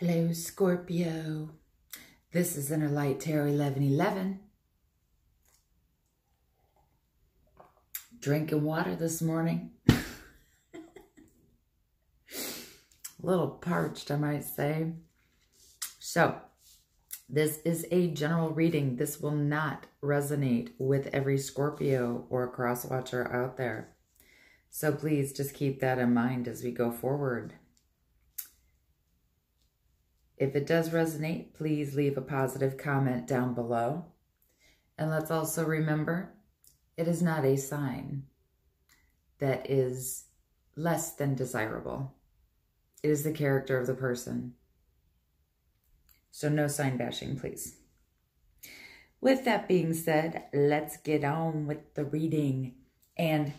Hello, Scorpio. This is Inner Light Tarot 1111. Drinking water this morning. A little parched, I might say. So, this is a general reading. This will not resonate with every Scorpio or cross-watcher out there. So please just keep that in mind as we go forward. If it does resonate, please leave a positive comment down below. And let's also remember, it is not a sign that is less than desirable. It is the character of the person. So no sign bashing, please. With that being said, let's get on with the reading and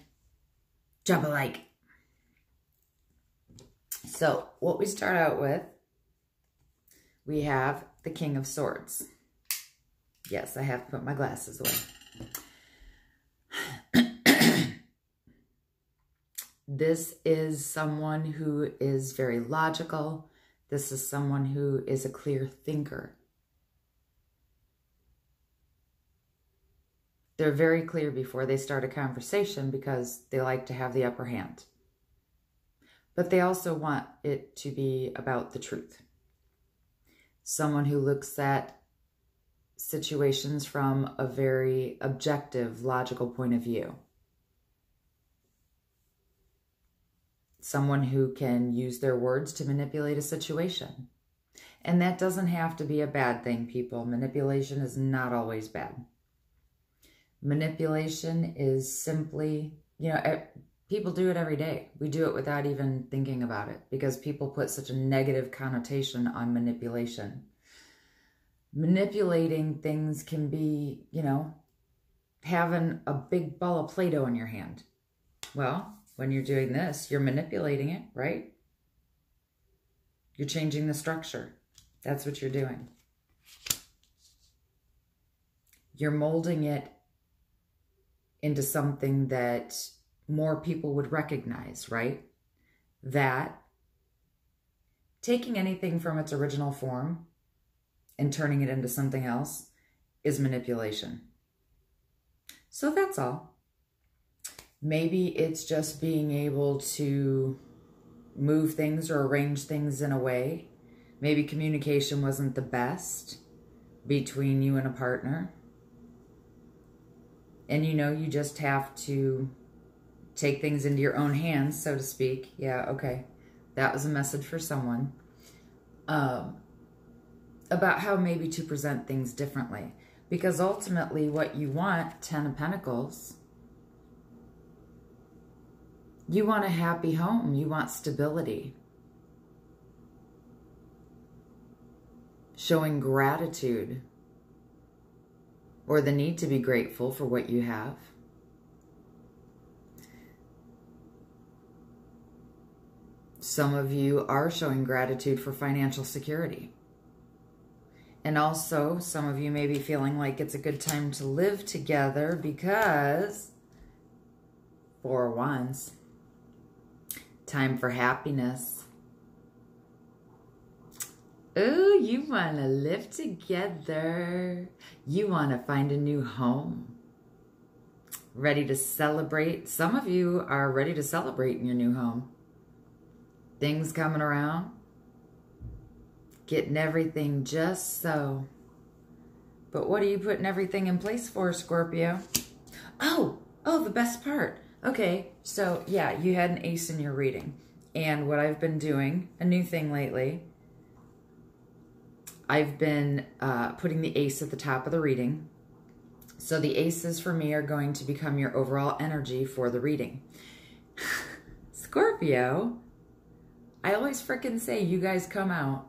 drop a like. So what we start out with, we have the King of Swords. Yes, I have to put my glasses away. This is someone who is very logical. This is someone who is a clear thinker. They're very clear before they start a conversation because they like to have the upper hand. But they also want it to be about the truth. Someone who looks at situations from a very objective, logical point of view. Someone who can use their words to manipulate a situation. And that doesn't have to be a bad thing, people. Manipulation is not always bad. Manipulation is simply, people do it every day. We do it without even thinking about it because people put such a negative connotation on manipulation. Manipulating things can be, having a big ball of Play-Doh in your hand. Well, when you're doing this, you're manipulating it, right? You're changing the structure. That's what you're doing. You're molding it into something that more people would recognize, right? That taking anything from its original form and turning it into something else is manipulation. So that's all. Maybe it's just being able to move things or arrange things in a way. Maybe communication wasn't the best between you and a partner. And you just have to take things into your own hands, so to speak. Yeah, okay. That was a message for someone. About how maybe to present things differently. Because ultimately what you want, 10 of Pentacles, you want a happy home. You want stability. Showing gratitude or the need to be grateful for what you have. Some of you are showing gratitude for financial security. And also, some of you may be feeling like it's a good time to live together because, 4 of Wands, time for happiness. Ooh, you want to live together. You want to find a new home. Ready to celebrate. Some of you are ready to celebrate in your new home. Things coming around. Getting everything just so. But what are you putting everything in place for, Scorpio? Oh, the best part. Okay, so yeah, you had an ace in your reading. And what I've been doing, a new thing lately, I've been putting the ace at the top of the reading. So the aces for me are going to become your overall energy for the reading. Scorpio, I always frickin' say you guys come out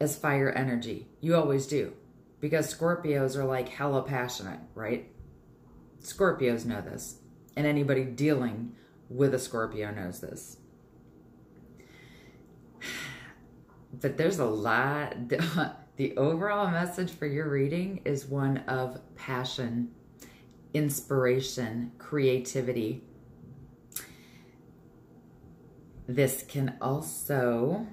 as fire energy. You always do. Because Scorpios are like hella passionate, right? Scorpios know this. And anybody dealing with a Scorpio knows this. But there's a lot. The overall message for your reading is one of passion, inspiration, creativity. This can also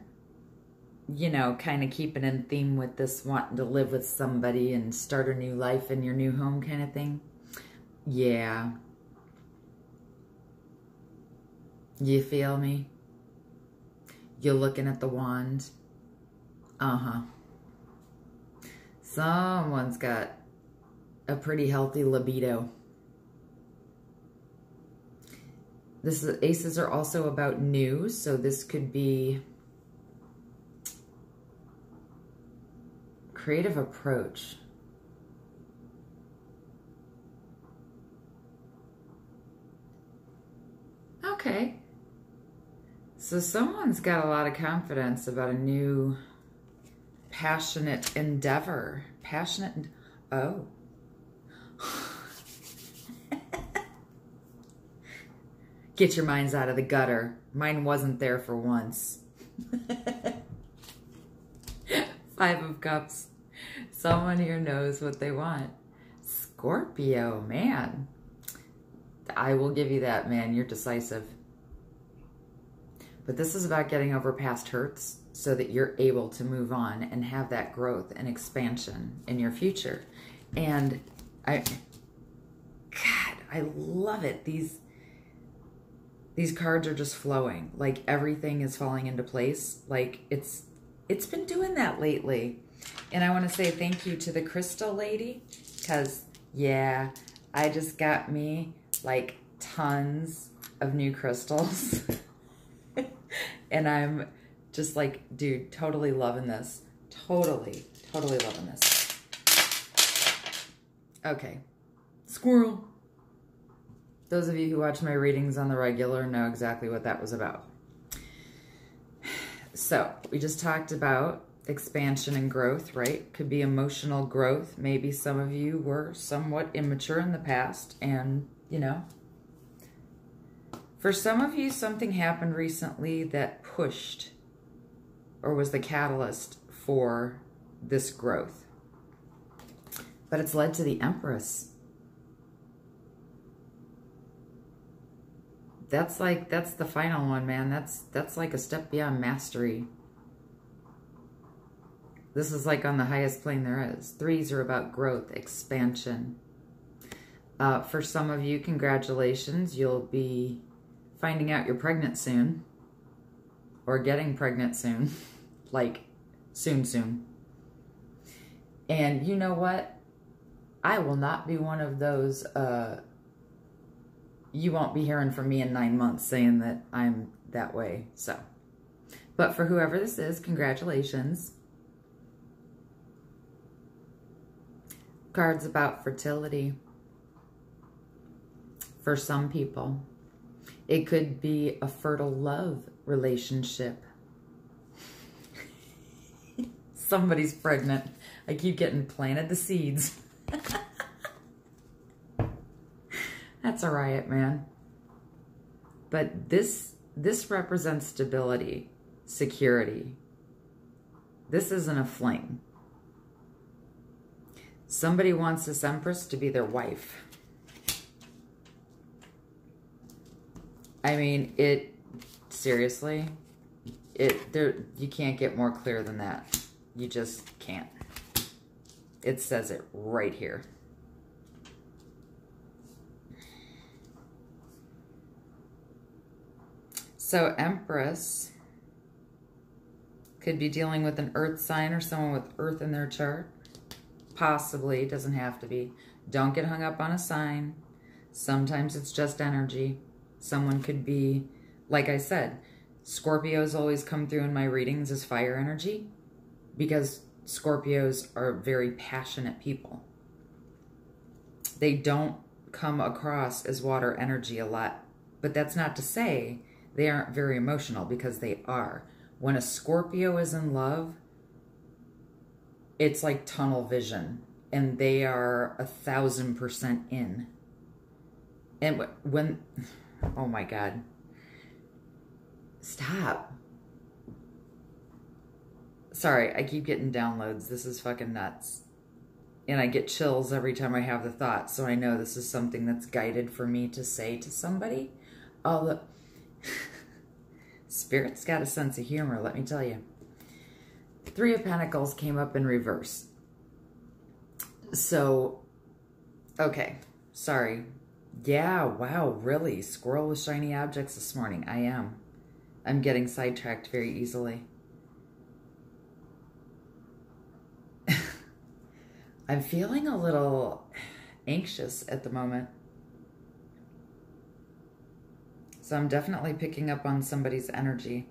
you know, kind of keeping in theme with this wanting to live with somebody and start a new life in your new home kind of thing. Yeah. You feel me? You're looking at the wand. Uh-huh. Someone's got a pretty healthy libido. Aces are also about new, so this could be creative approach. Okay. So someone's got a lot of confidence about a new passionate endeavor. Oh. Get your minds out of the gutter. Mine wasn't there for once. 5 of Cups. Someone here knows what they want. Scorpio, man. I will give you that, man. You're decisive. But this is about getting over past hurts so that you're able to move on and have that growth and expansion in your future. And God, I love it. These cards are just flowing. Like everything is falling into place. Like it's been doing that lately. And I want to say thank you to the crystal lady, because yeah, I just got me like tons of new crystals. And I'm just like, dude, totally loving this. Totally loving this. Okay. Squirrel. Those of you who watch my readings on the regular know exactly what that was about. So, we just talked about expansion and growth, right? Could be emotional growth. Maybe some of you were somewhat immature in the past and, you know. For some of you, something happened recently that pushed or was the catalyst for this growth. But it's led to the Empress. That's the final one, man. That's like a step beyond mastery. This is like on the highest plane there is. 3s are about growth, expansion. For some of you, congratulations. You'll be finding out you're pregnant soon. Or getting pregnant soon. Like, soon. And you know what? I will not be one of those, you won't be hearing from me in 9 months saying that I'm that way, so. But for whoever this is, congratulations. Cards about fertility. For some people, it could be a fertile love relationship. Somebody's pregnant. I keep getting planted the seeds. That's a riot, man. But this represents stability, security. This isn't a fling. Somebody wants this Empress to be their wife. I mean, seriously, you can't get more clear than that. You just can't. It says it right here. So Empress could be dealing with an earth sign or someone with earth in their chart. Possibly, doesn't have to be. Don't get hung up on a sign. Sometimes it's just energy. Someone could be, like I said, Scorpios always come through in my readings as fire energy because Scorpios are very passionate people. They don't come across as water energy a lot, but that's not to say they aren't very emotional, because they are. When a Scorpio is in love, it's like tunnel vision, and they are 1000% in. And when, oh my God, stop. Sorry, I keep getting downloads. This is fucking nuts. And I get chills every time I have the thought, so I know this is something that's guided for me to say to somebody. Spirit's got a sense of humor, let me tell you. Three of Pentacles came up in reverse. So, okay, sorry. Yeah, wow, really? Squirrel with shiny objects this morning. I am. I'm getting sidetracked very easily. I'm feeling a little anxious at the moment. So I'm definitely picking up on somebody's energy.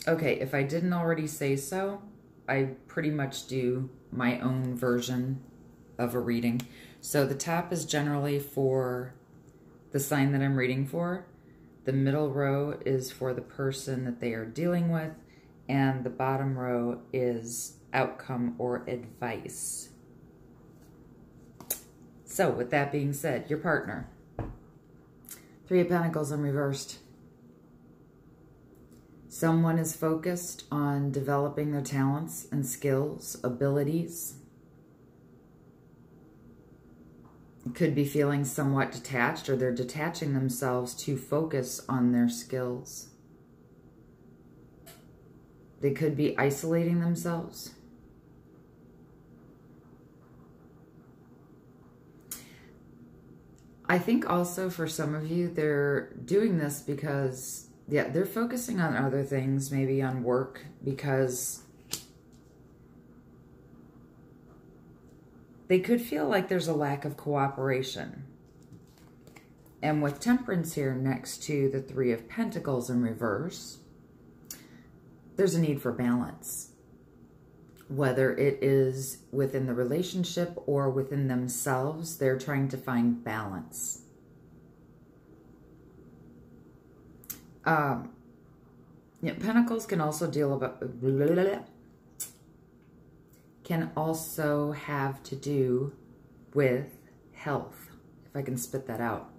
Okay, if I didn't already say so, I pretty much do my own version of a reading. So the top is generally for the sign that I'm reading for. The middle row is for the person that they are dealing with. And the bottom row is outcome or advice. So with that being said, your partner. Three of Pentacles in reversed. Someone is focused on developing their talents and skills, abilities. Could be feeling somewhat detached, or they're detaching themselves to focus on their skills. They could be isolating themselves. I think also for some of you, they're doing this because, yeah, they're focusing on other things, maybe on work, because they could feel like there's a lack of cooperation. And with Temperance here next to the Three of Pentacles in reverse, there's a need for balance. Whether it is within the relationship or within themselves, they're trying to find balance. Yeah, Pentacles can also can also have to do with health, if I can spit that out.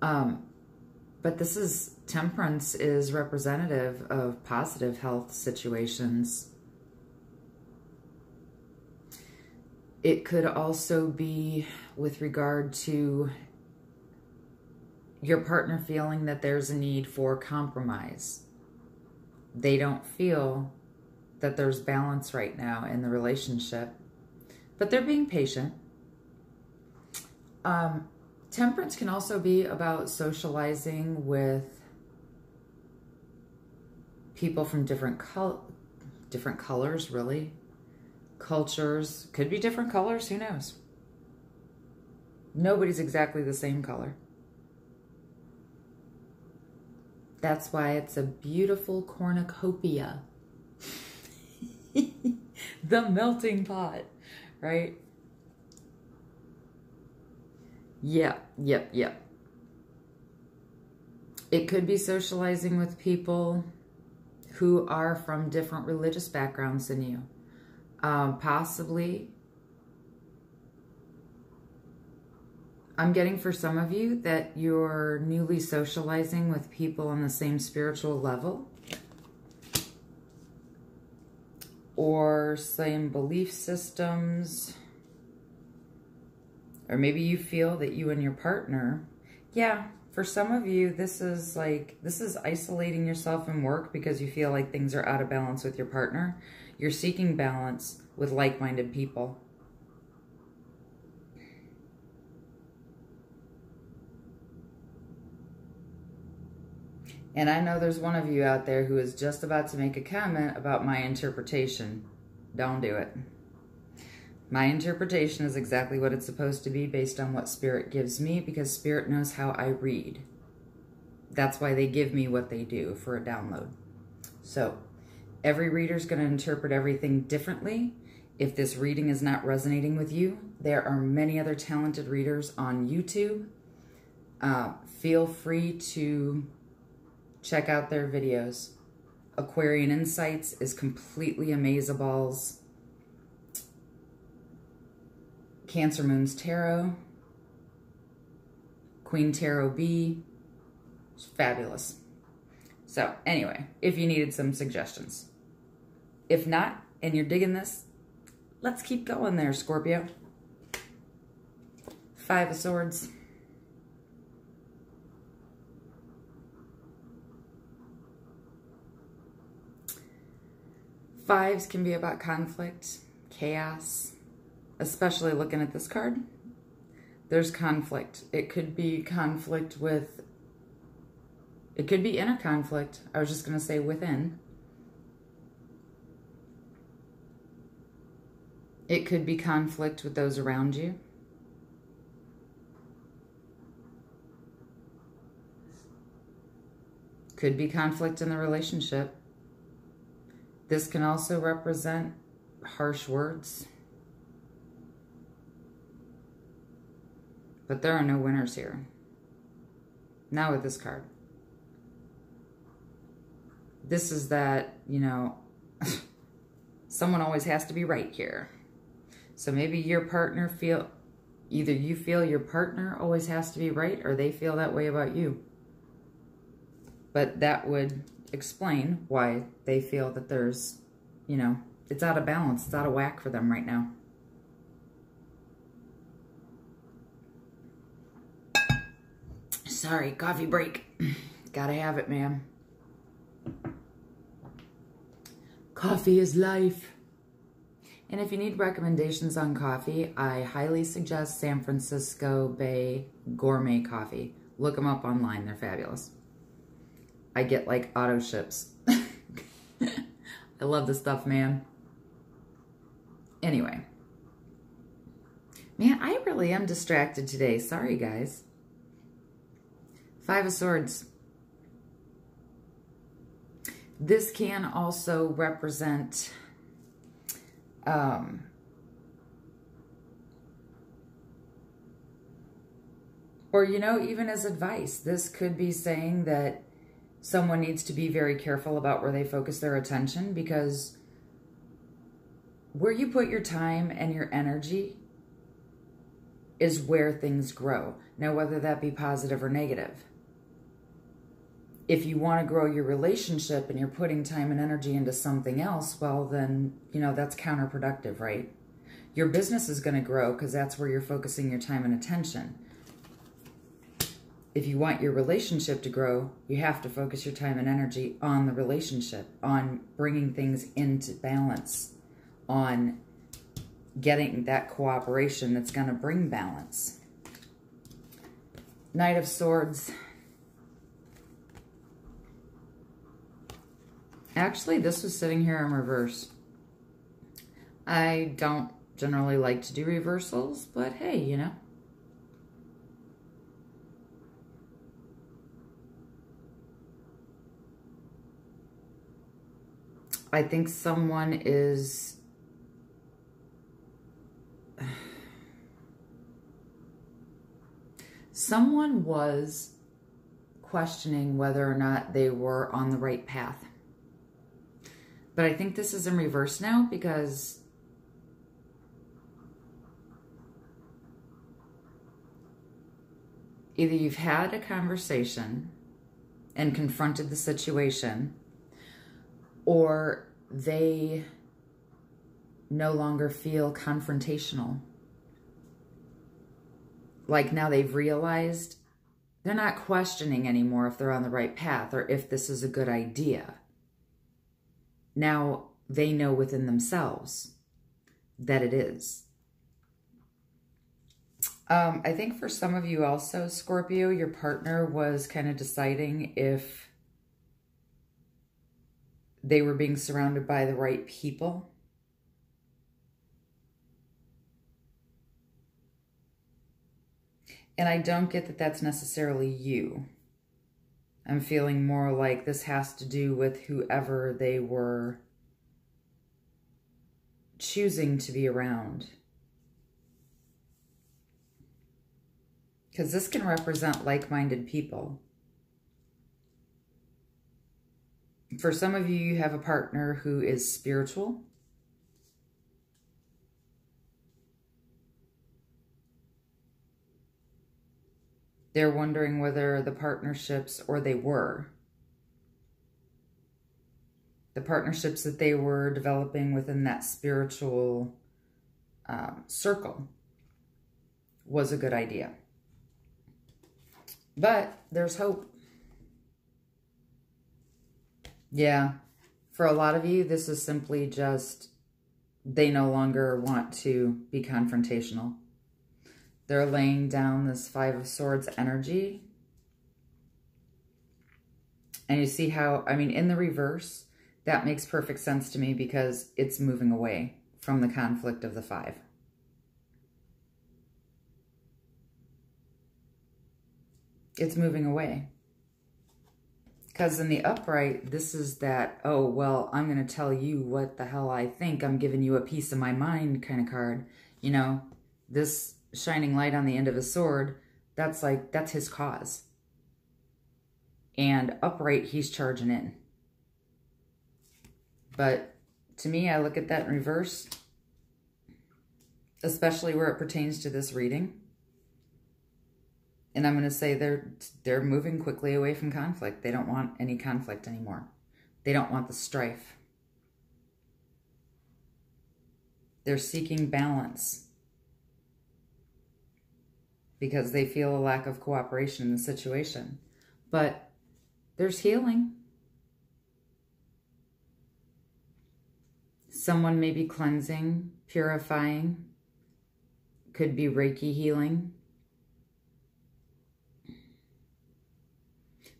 But this is, Temperance is representative of positive health situations. It could also be with regard to your partner feeling that there's a need for compromise. They don't feel that there's balance right now in the relationship, but they're being patient. Temperance can also be about socializing with people from different colors, really. Cultures, could be different colors, who knows? Nobody's exactly the same color. That's why it's a beautiful cornucopia. The melting pot, right? Yep. It could be socializing with people who are from different religious backgrounds than you. Possibly, I'm getting for some of you that you're newly socializing with people on the same spiritual level or same belief systems, or maybe you feel that you and your partner, yeah, for some of you, this is isolating yourself in work because you feel like things are out of balance with your partner. You're seeking balance with like-minded people. And I know there's one of you out there who is just about to make a comment about my interpretation. Don't do it. My interpretation is exactly what it's supposed to be based on what Spirit gives me, because Spirit knows how I read. That's why they give me what they do for a download. So, every reader's going to interpret everything differently. If this reading is not resonating with you, there are many other talented readers on YouTube. Feel free to check out their videos. Aquarian Insights is completely amazeballs. Cancer Moon's Tarot. Queen Tarot B. It's fabulous. So anyway, if you needed some suggestions. If not, and you're digging this, let's keep going there, Scorpio. Five of Swords. Fives can be about conflict, chaos, especially looking at this card. There's conflict. It could be conflict with, it could be inner conflict. I was just going to say within. It could be conflict with those around you. Could be conflict in the relationship. This can also represent harsh words. But there are no winners here. Not with this card. This is that, you know, someone always has to be right here. So maybe your partner either you feel your partner always has to be right, or they feel that way about you. But that would explain why they feel that there's, you know, it's out of balance, it's out of whack for them right now. Sorry, coffee break. Gotta have it, man. Coffee is life. And if you need recommendations on coffee, I highly suggest San Francisco Bay Gourmet Coffee. Look them up online. They're fabulous. I get like auto ships. I love the stuff, man. Anyway. Man, I really am distracted today. Sorry, guys. Five of Swords. This can also represent or, you know, even as advice. This could be saying that someone needs to be very careful about where they focus their attention, because where you put your time and your energy is where things grow. Now, whether that be positive or negative. If you want to grow your relationship and you're putting time and energy into something else, well, then, you know, that's counterproductive, right? Your business is going to grow because that's where you're focusing your time and attention. If you want your relationship to grow, you have to focus your time and energy on the relationship, on bringing things into balance, on getting that cooperation that's going to bring balance. Knight of Swords. Actually, this was sitting here in reverse. I don't generally like to do reversals, but hey, you know. I think someone is... Someone was questioning whether or not they were on the right path. But I think this is in reverse now, because either you've had a conversation and confronted the situation, or they no longer feel confrontational. Like now they've realized they're not questioning anymore if they're on the right path or if this is a good idea. Now they know within themselves that it is. I think for some of you also, Scorpio, your partner was kind of deciding if they were being surrounded by the right people. And I don't get that that's necessarily you. I'm feeling more like this has to do with whoever they were choosing to be around. Because this can represent like-minded people. For some of you, you have a partner who is spiritual. They're wondering whether the partnerships, or they were, the partnerships that they were developing within that spiritual circle was a good idea. But there's hope. Yeah. For a lot of you, this is simply just they no longer want to be confrontational. They're laying down this Five of Swords energy. And you see how, I mean, in the reverse, that makes perfect sense to me because it's moving away from the conflict of the Five. It's moving away. Because in the upright, this is that, oh, well, I'm going to tell you what the hell I think. I'm giving you a piece of my mind kind of card. You know, this shining light on the end of a sword, that's like, that's his cause. And upright, he's charging in. But to me, I look at that in reverse, especially where it pertains to this reading. And I'm going to say they're moving quickly away from conflict. They don't want any conflict anymore. They don't want the strife. They're seeking balance because they feel a lack of cooperation in the situation. But there's healing. Someone may be cleansing, purifying. Could be Reiki healing.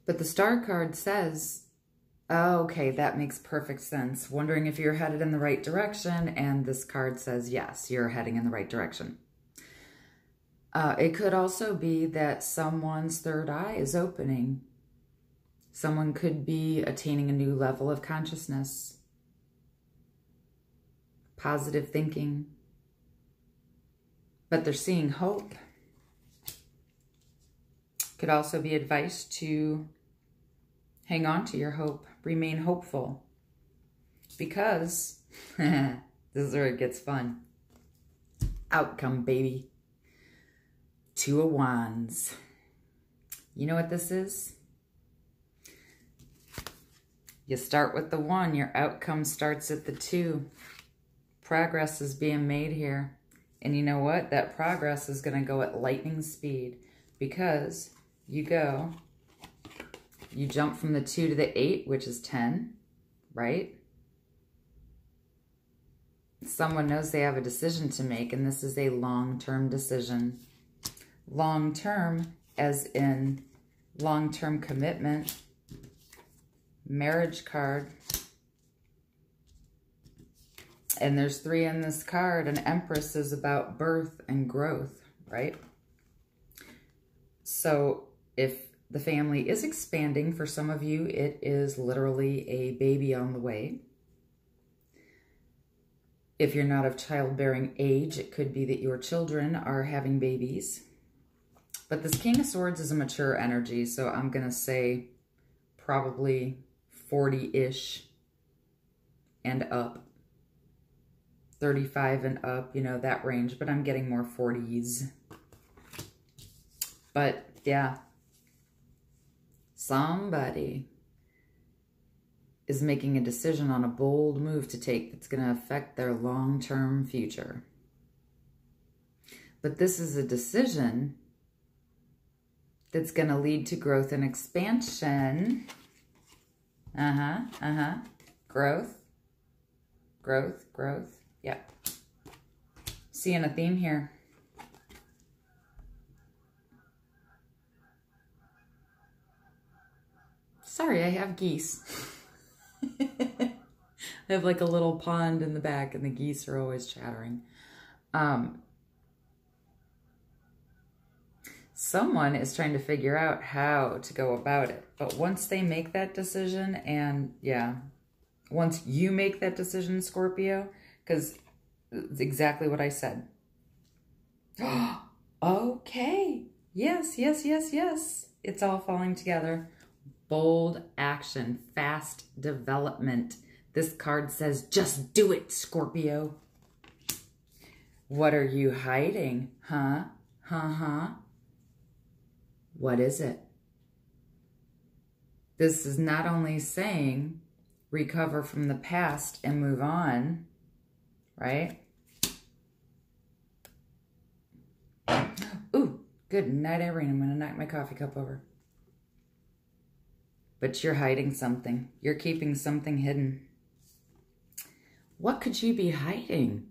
But the star card says, oh, okay, that makes perfect sense. Wondering if you're headed in the right direction. And this card says, yes, you're heading in the right direction. It could also be that someone's third eye is opening. Someone could be attaining a new level of consciousness. Positive thinking. But they're seeing hope. Could also be advice to hang on to your hope. Remain hopeful. Because, this is where it gets fun. Outcome, baby. Two of Wands. You know what this is? You start with the 1. Your outcome starts at the 2. Progress is being made here. And you know what? That progress is going to go at lightning speed. Because you jump from the 2 to the 8, which is 10, right? Someone knows they have a decision to make, and this is a long-term decision. Long-term, as in long-term commitment. Marriage card. And there's 3 in this card. An Empress is about birth and growth, right? So if the family is expanding, for some of you, it is literally a baby on the way. If you're not of childbearing age, it could be that your children are having babies. But this King of Swords is a mature energy, so I'm going to say probably 40-ish and up. 35 and up, you know, that range, but I'm getting more 40s. But yeah, somebody is making a decision on a bold move to take that's going to affect their long-term future. But this is a decision that's going to lead to growth and expansion. Growth. Growth, growth. Yeah. Seeing a theme here. Sorry, I have geese. I have like a little pond in the back and the geese are always chattering. Someone is trying to figure out how to go about it. But once they make that decision, and yeah, once you make that decision, Scorpio, because it's exactly what I said. Okay. Yes, yes, yes, yes. It's all falling together. Bold action, fast development. This card says, just do it, Scorpio. What are you hiding? Huh? What is it? This is not only saying recover from the past and move on, right? Ooh, good night, Irene. I'm going to knock my coffee cup over. But you're hiding something. You're keeping something hidden. What could you be hiding?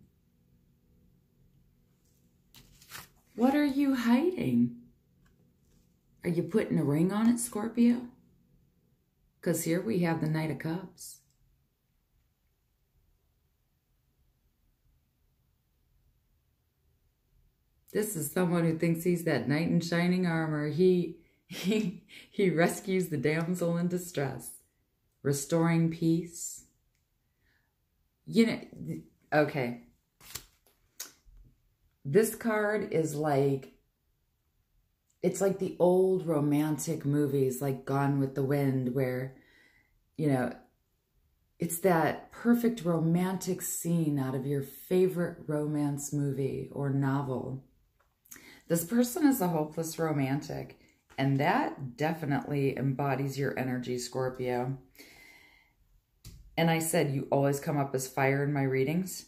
What are you hiding? Are you putting a ring on it, Scorpio? Because here we have the Knight of Cups. This is someone who thinks he's that knight in shining armor. He rescues the damsel in distress, restoring peace. You know, okay. This card is like, it's like the old romantic movies, like Gone with the Wind, where, you know, it's that perfect romantic scene out of your favorite romance movie or novel. This person is a hopeless romantic, and that definitely embodies your energy, Scorpio. And I said, you always come up as fire in my readings.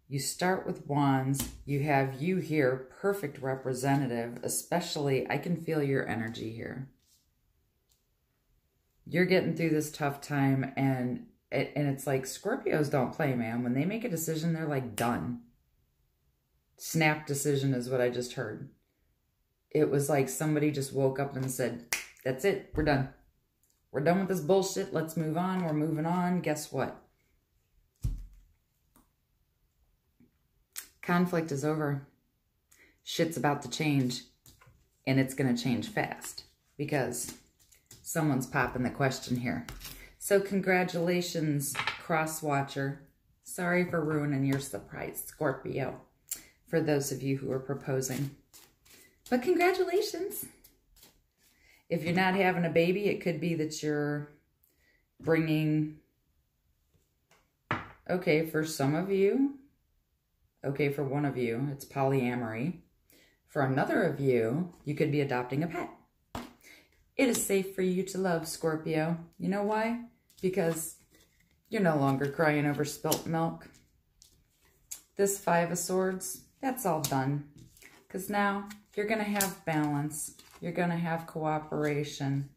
You start with wands. You have you here, perfect representative, especially, I can feel your energy here. You're getting through this tough time, and it's like Scorpios don't play, man. When they make a decision, they're like done. Snap decision is what I just heard. It was like somebody just woke up and said, that's it, we're done. We're done with this bullshit. Let's move on. We're moving on. Guess what? Conflict is over. Shit's about to change. And it's going to change fast. Because someone's popping the question here. So congratulations, cross-watcher. Sorry for ruining your surprise, Scorpio. For those of you who are proposing. But congratulations. If you're not having a baby, it could be that you're bringing, okay, for some of you, okay, for one of you, it's polyamory. For another of you, you could be adopting a pet. It is safe for you to love, Scorpio. You know why? Because you're no longer crying over spilt milk. This Five of Swords, that's all done. Because now you're going to have balance. You're going to have cooperation.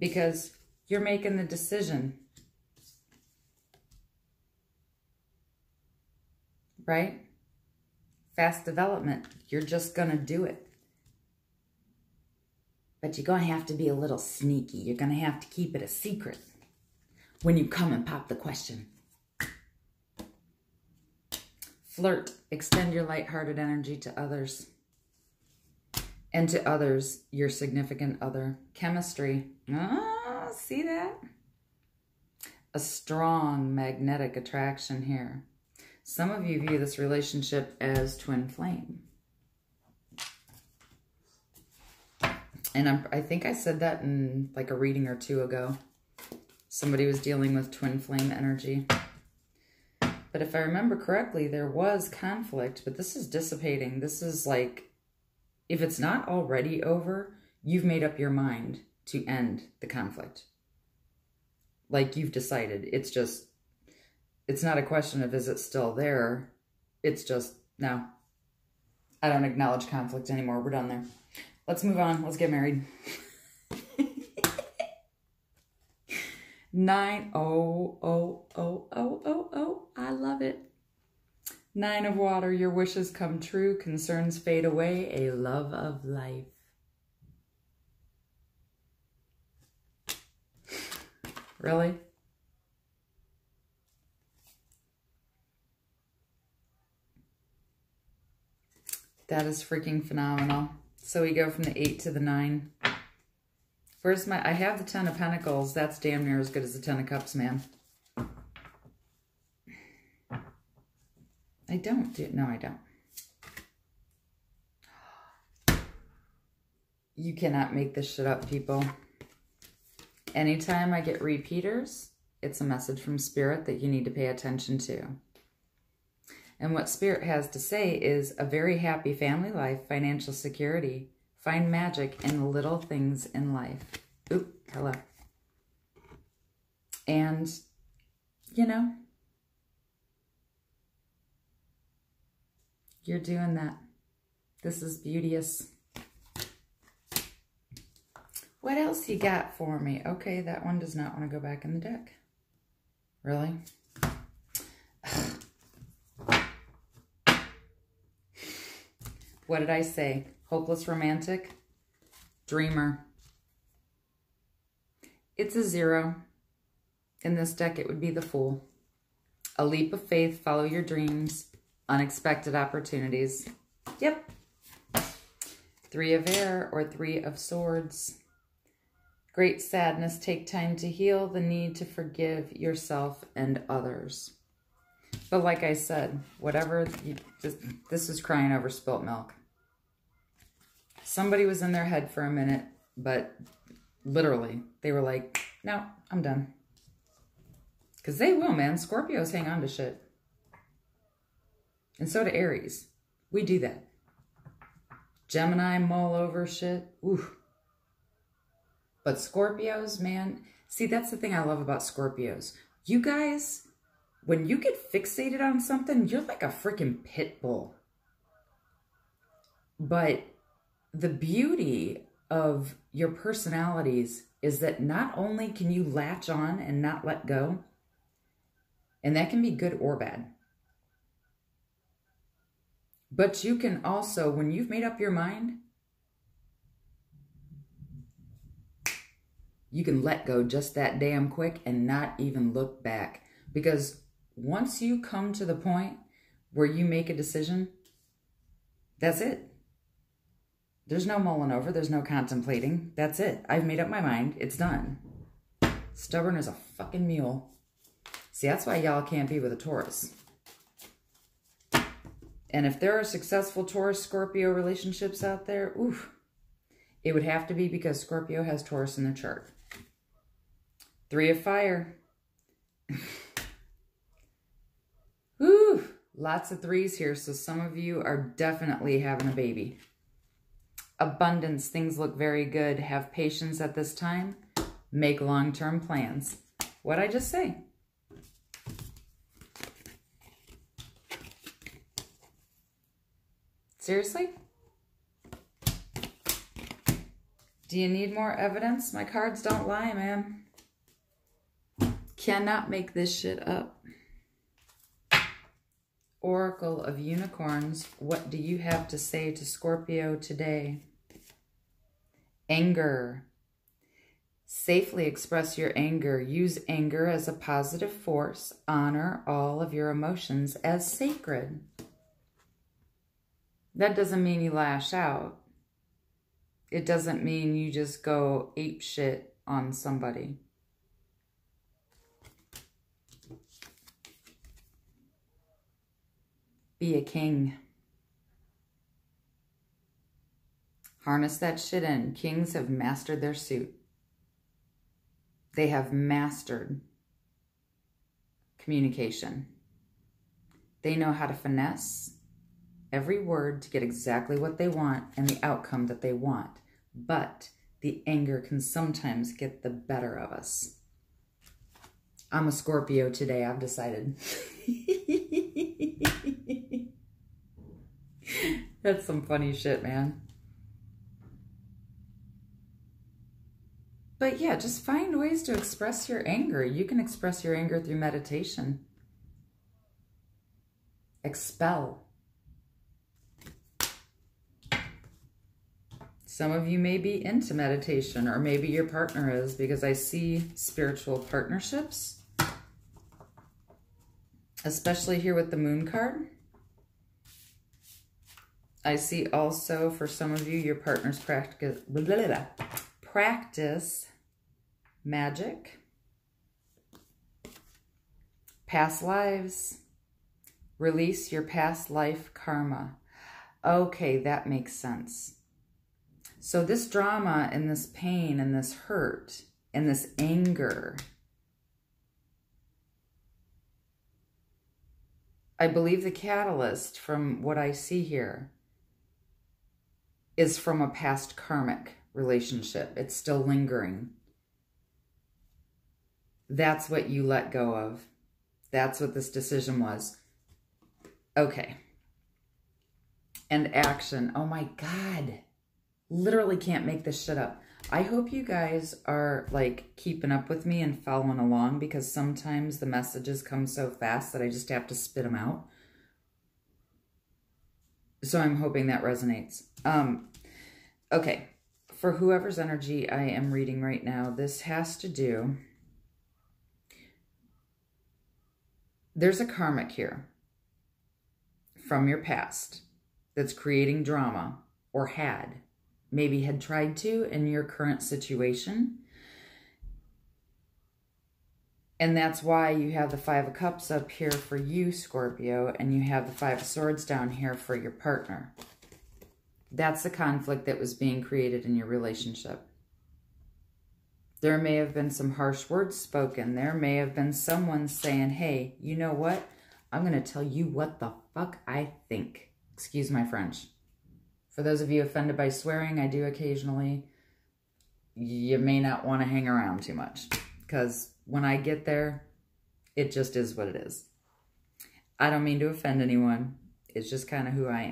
Because you're making the decision. Right? Fast development. You're just going to do it. But you're going to have to be a little sneaky. You're going to have to keep it a secret when you come and pop the question. Flirt. Extend your lighthearted energy to others. And to others, your significant other. Chemistry. Ah, see that? A strong magnetic attraction here. Some of you view this relationship as twin flame. And I think I said that in like a reading or two ago. Somebody was dealing with twin flame energy. But if I remember correctly, there was conflict, but this is dissipating. This is like, if it's not already over, you've made up your mind to end the conflict. Like you've decided. It's just, it's not a question of is it still there. It's just, no. I don't acknowledge conflict anymore. We're done there. Let's move on. Let's get married. 9, oh, I love it. 9 of water, your wishes come true, concerns fade away, a love of life. Really? That is freaking phenomenal. So we go from the 8 to the 9. Where's my, I have the 10 of Pentacles. That's damn near as good as the 10 of Cups, man. I don't do, no, I don't. You cannot make this shit up, people. Anytime I get repeaters, it's a message from Spirit that you need to pay attention to. And what Spirit has to say is a very happy family life, financial security. Find magic in the little things in life. Oop, hello. And, you know, you're doing that. This is beauteous. What else you got for me? Okay, that one does not want to go back in the deck. Really? What did I say? Hopeless romantic? Dreamer. It's a 0. In this deck, it would be the Fool. A leap of faith, follow your dreams, unexpected opportunities. Yep. 3 of Air or 3 of Swords. Great sadness, take time to heal, the need to forgive yourself and others. But like I said, whatever, this is crying over spilt milk. Somebody was in their head for a minute, but literally, they were like, no, I'm done. Because they will, man. Scorpios hang on to shit. And so do Aries. We do that. Gemini mull over shit. Ooh. But Scorpios, man. See, that's the thing I love about Scorpios. You guys, when you get fixated on something, you're like a freaking pit bull. But the beauty of your personalities is that not only can you latch on and not let go, and that can be good or bad, but you can also, when you've made up your mind, you can let go just that damn quick and not even look back. Because once you come to the point where you make a decision, that's it. There's no mulling over. There's no contemplating. That's it. I've made up my mind. It's done. Stubborn as a fucking mule. See, that's why y'all can't be with a Taurus. And if there are successful Taurus-Scorpio relationships out there, oof, it would have to be because Scorpio has Taurus in their chart. 3 of Fire. Ooh, lots of 3s here, so some of you are definitely having a baby. Abundance, things look very good. Have patience at this time. Make long-term plans. What'd I just say? Seriously? Do you need more evidence? My cards don't lie, man. Cannot make this shit up. Oracle of Unicorns, what do you have to say to Scorpio today? Anger. Safely express your anger. Use anger as a positive force. Honor all of your emotions as sacred. That doesn't mean you lash out. It doesn't mean you just go ape shit on somebody. Be a king. Harness that shit in. Kings have mastered their suit. They have mastered communication. They know how to finesse every word to get exactly what they want and the outcome that they want. But the anger can sometimes get the better of us. I'm a Scorpio today, I've decided. That's some funny shit, man. But yeah, just find ways to express your anger. You can express your anger through meditation. Expel. Some of you may be into meditation, or maybe your partner is, because I see spiritual partnerships, especially here with the Moon card. I see also for some of you, your partners practice magic, past lives, release your past life karma. Okay, that makes sense. So this drama and this pain and this hurt and this anger, I believe the catalyst from what I see here is from a past karmic relationship. It's still lingering. That's what you let go of. That's what this decision was. Okay. And action. Oh my God. Literally can't make this shit up. I hope you guys are like keeping up with me and following along, because sometimes the messages come so fast that I just have to spit them out. So I'm hoping that resonates. Okay, for whoever's energy I am reading right now, this has to do... There's a karmic here from your past that's creating drama, or maybe had tried to in your current situation. And that's why you have the Five of Cups up here for you, Scorpio, and you have the Five of Swords down here for your partner. That's the conflict that was being created in your relationship. There may have been some harsh words spoken. There may have been someone saying, hey, you know what? I'm going to tell you what the fuck I think. Excuse my French. For those of you offended by swearing, I do occasionally. You may not want to hang around too much, because when I get there, it just is what it is. I don't mean to offend anyone. It's just kind of who I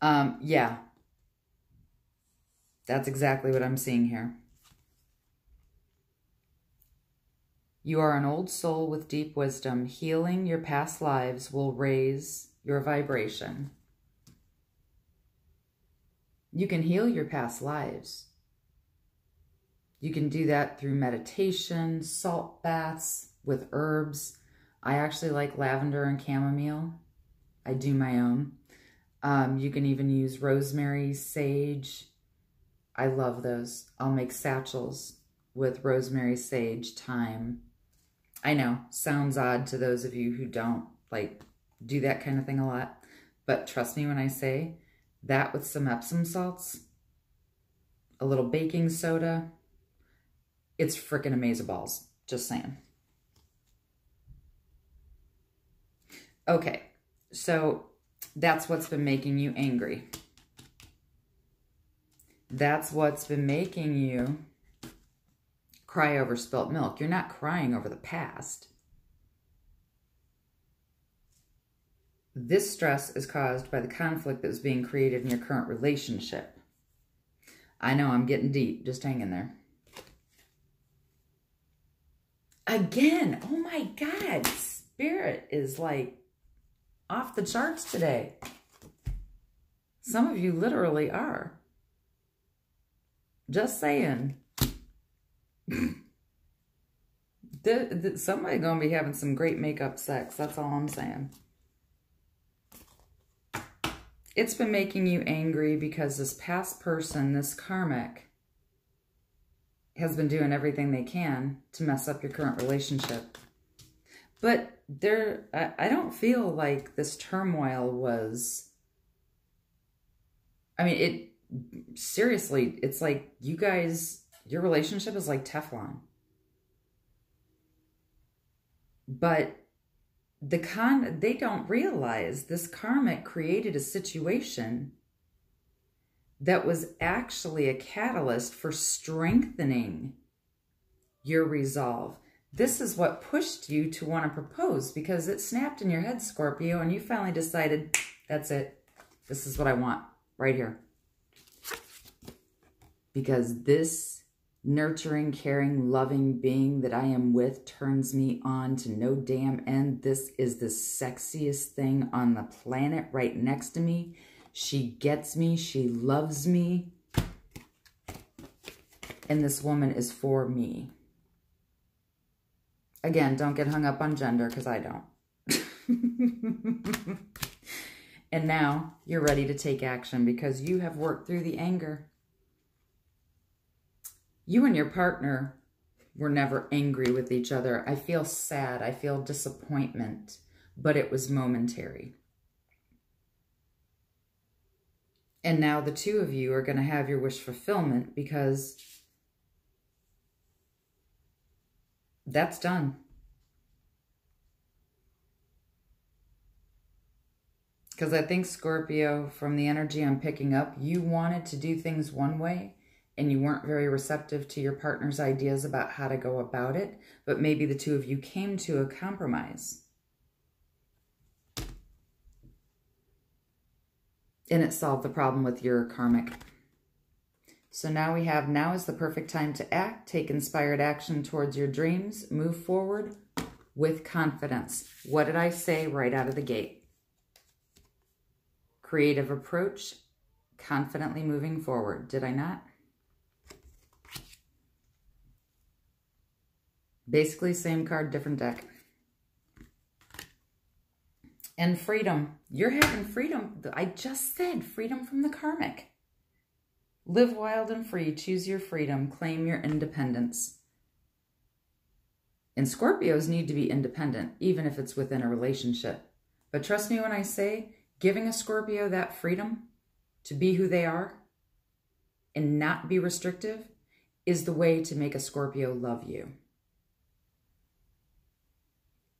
am. Yeah. That's exactly what I'm seeing here. You are an old soul with deep wisdom. Healing your past lives will raise your vibration. You can heal your past lives. You can do that through meditation, salt baths with herbs. I actually like lavender and chamomile. I do my own. You can even use rosemary, sage. I love those. I'll make satchels with rosemary, sage, thyme. I know, sounds odd to those of you who don't like do that kind of thing a lot. But trust me when I say that, with some Epsom salts, a little baking soda, it's freaking amazeballs. Just saying. Okay, so that's what's been making you angry. That's what's been making you cry over spilt milk. You're not crying over the past. This stress is caused by the conflict that was being created in your current relationship. I know, I'm getting deep. Just hang in there. Again, oh my God, Spirit is like off the charts today. Some of you literally are. Just saying. Somebody gonna be having some great makeup sex. That's all I'm saying. It's been making you angry because this past person, this karmic, has been doing everything they can to mess up your current relationship. But I don't feel like this turmoil was... I mean, seriously, it's like you guys, your relationship is like Teflon. But they don't realize this karmic created a situation that was actually a catalyst for strengthening your resolve. This is what pushed you to want to propose, because it snapped in your head, Scorpio, and you finally decided, that's it. This is what I want right here. Because this nurturing, caring, loving being that I am with turns me on to no damn end. This is the sexiest thing on the planet right next to me. She gets me. She loves me. And this woman is for me. Again, don't get hung up on gender, because I don't. And now you're ready to take action because you have worked through the anger. You and your partner were never angry with each other. I feel sad. I feel disappointment, but it was momentary. And now the two of you are going to have your wish fulfillment, because that's done. Because I think, Scorpio, from the energy I'm picking up, you wanted to do things one way, and you weren't very receptive to your partner's ideas about how to go about it, but maybe the two of you came to a compromise. And it solved the problem with your karmic. So now we have, now is the perfect time to act. Take inspired action towards your dreams. Move forward with confidence. What did I say right out of the gate? Creative approach, confidently moving forward. Did I not? Basically, same card, different deck. And freedom. You're having freedom. I just said freedom from the karmic. Live wild and free. Choose your freedom. Claim your independence. And Scorpios need to be independent, even if it's within a relationship. But trust me when I say, giving a Scorpio that freedom to be who they are and not be restrictive is the way to make a Scorpio love you.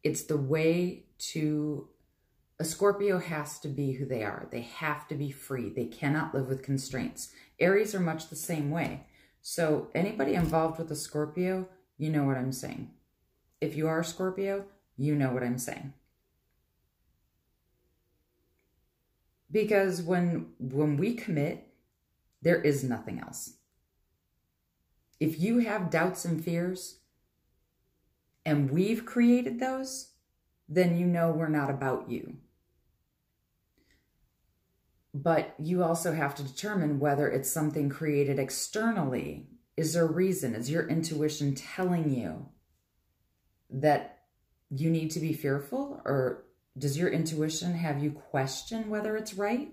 It's the way to... A Scorpio has to be who they are. They have to be free. They cannot live with constraints. Aries are much the same way. So anybody involved with a Scorpio, you know what I'm saying. If you are a Scorpio, you know what I'm saying. Because when we commit, there is nothing else. If you have doubts and fears, and we've created those, then you know we're not about you. But you also have to determine whether it's something created externally. Is there a reason? Is your intuition telling you that you need to be fearful? Or does your intuition have you question whether it's right?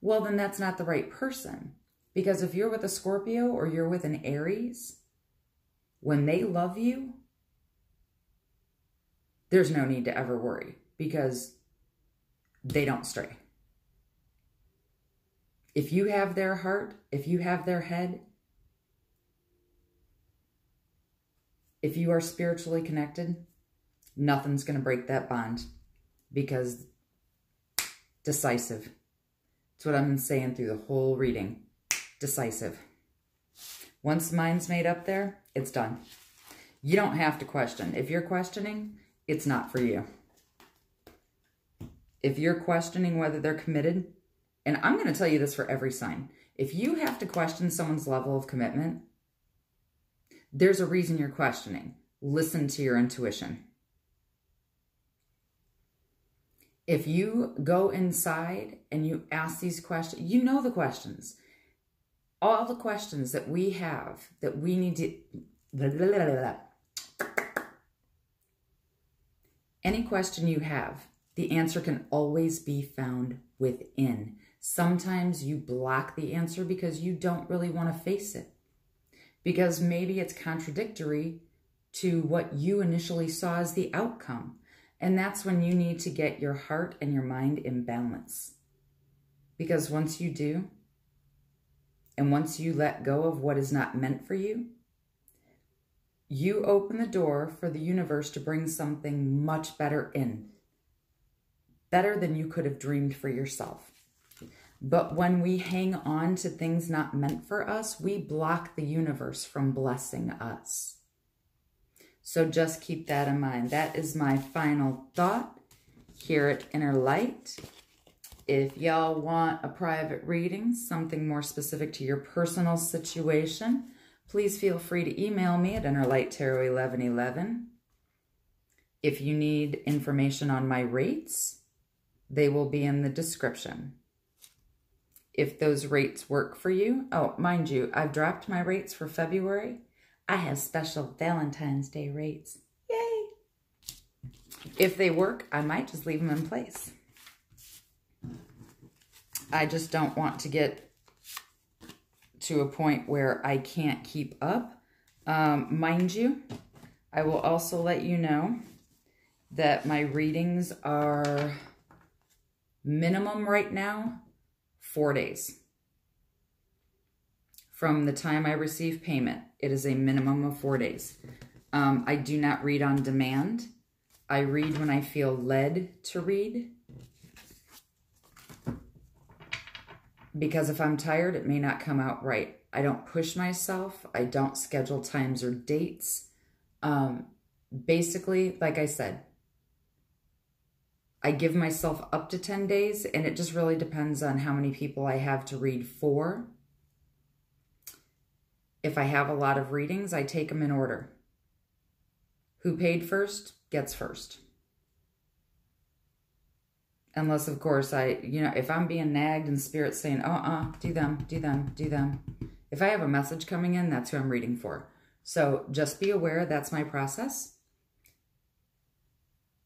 Well, then that's not the right person. Because if you're with a Scorpio or you're with an Aries, when they love you, there's no need to ever worry because they don't stray. If you have their heart, if you have their head, if you are spiritually connected, nothing's going to break that bond because decisive. That's what I'm saying through the whole reading. Decisive. Once mine's made up there, it's done. You don't have to question. If you're questioning, it's not for you. If you're questioning whether they're committed, and I'm going to tell you this for every sign. If you have to question someone's level of commitment, there's a reason you're questioning. Listen to your intuition. If you go inside and you ask these questions, you know the questions. All the questions that we have, that we need to... Any question you have, the answer can always be found within. Sometimes you block the answer because you don't really want to face it. Because maybe it's contradictory to what you initially saw as the outcome. And that's when you need to get your heart and your mind in balance. Because once you do, and once you let go of what is not meant for you, you open the door for the universe to bring something much better in. Better than you could have dreamed for yourself. But when we hang on to things not meant for us, we block the universe from blessing us. So just keep that in mind. That is my final thought here at Inner Light. If y'all want a private reading, something more specific to your personal situation, please feel free to email me at innerlighttarot1111. If you need information on my rates, they will be in the description. If those rates work for you, oh, mind you, I've dropped my rates for February. I have special Valentine's Day rates. Yay! If they work, I might just leave them in place. I just don't want to get to a point where I can't keep up. Mind you, I will also let you know that my readings are minimum right now 4 days. From the time I receive payment, it is a minimum of 4 days. I do not read on demand. I read when I feel led to read. Because if I'm tired, it may not come out right. I don't push myself. I don't schedule times or dates. Basically, like I said, I give myself up to 10 days, and it just really depends on how many people I have to read for. If I have a lot of readings, I take them in order. Who paid first gets first. Unless, of course, if I'm being nagged and Spirit's saying, do them, do them, do them. If I have a message coming in, that's who I'm reading for. So just be aware that's my process.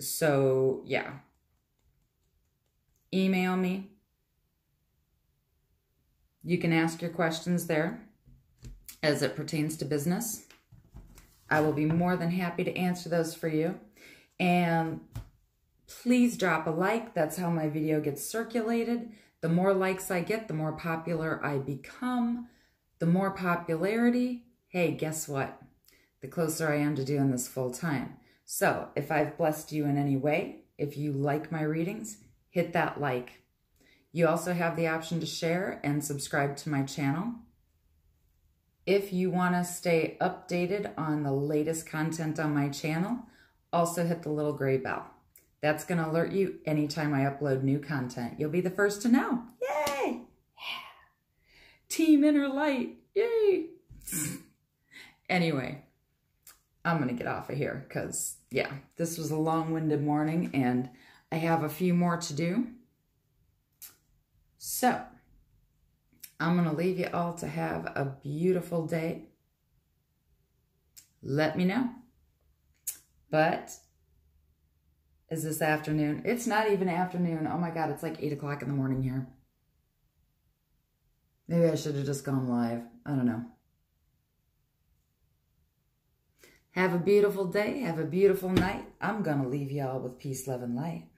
So, yeah. Email me. You can ask your questions there as it pertains to business. I will be more than happy to answer those for you. And please drop a like. That's how my video gets circulated. The more likes I get, the more popular I become. The more popularity, hey, guess what? The closer I am to doing this full time. So if I've blessed you in any way, if you like my readings, hit that like. You also have the option to share and subscribe to my channel. If you want to stay updated on the latest content on my channel, also hit the little gray bell. That's going to alert you anytime I upload new content. You'll be the first to know. Yay! Team Inner Light. Yay! Anyway, I'm going to get off of here because, yeah, this was a long-winded morning and I have a few more to do. So, I'm going to leave you all to have a beautiful day. Let me know. But, is this afternoon? It's not even afternoon. Oh my God, it's like 8 o'clock in the morning here. Maybe I should have just gone live. I don't know. Have a beautiful day. Have a beautiful night. I'm going to leave y'all with peace, love, and light.